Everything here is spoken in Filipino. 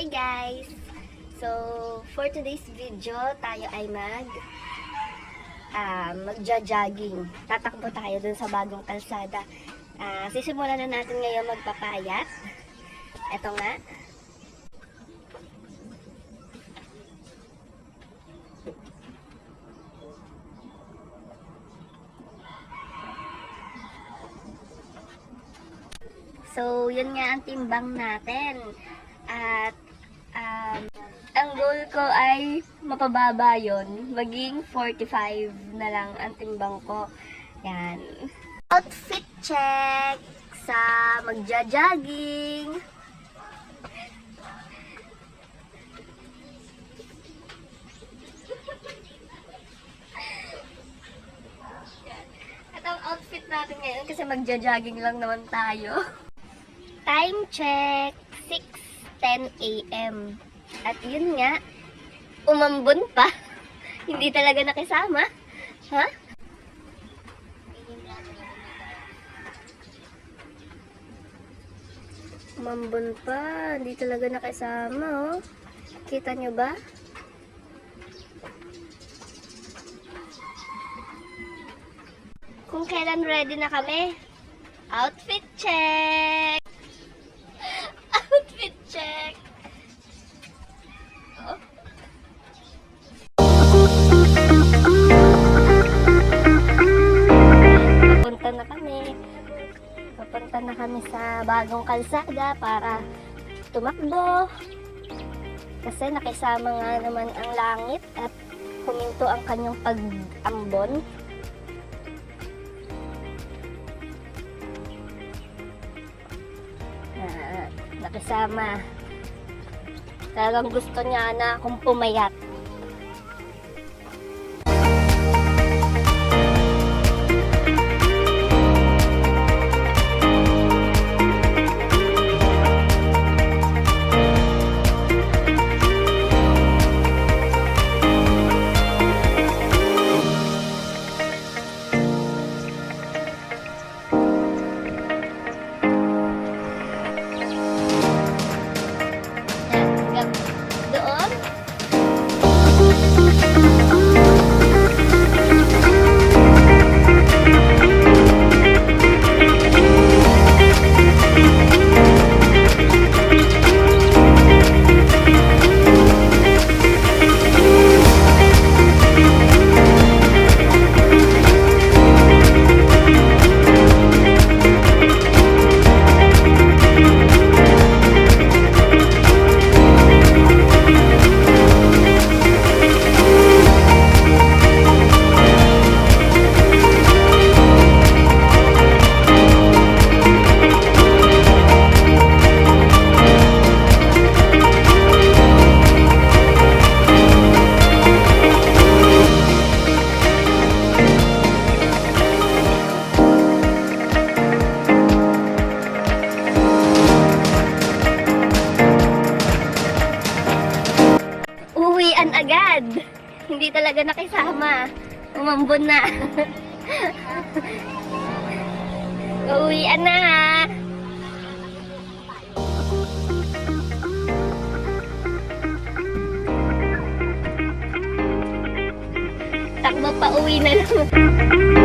Hi guys! So, for today's video, tayo ay magja-jogging. Tatakbo tayo dun sa bagong kalsada. Sisimulan na natin ngayon magpapayat. Ito nga. So, yun nga ang timbang natin. At, ang goal ko ay mapababa yun. Maging 45 na lang ang timbang ko. Yan. Outfit check sa magja-jogging. At ang outfit natin ngayon kasi magja-jogging lang naman tayo. Time check, 6:10 AM. At yun nga, umambon pa. Hindi talaga nakisama. Ha? Umambon pa. Hindi talaga nakisama, oh. Kita nyo ba? Kung kailan ready na kami, outfit check! Outfit check! Oh. Papunta na kami sa bagong kalsada para tumakbo. Kasi nakisama nga naman ang langit at huminto ang kanyang pag-ambon. Nakisama. Talagang gusto niya na akong pumayat. Agad. Hindi talaga nakisama. Umambon na. Uuwian na. Takbo pa uwi na lang.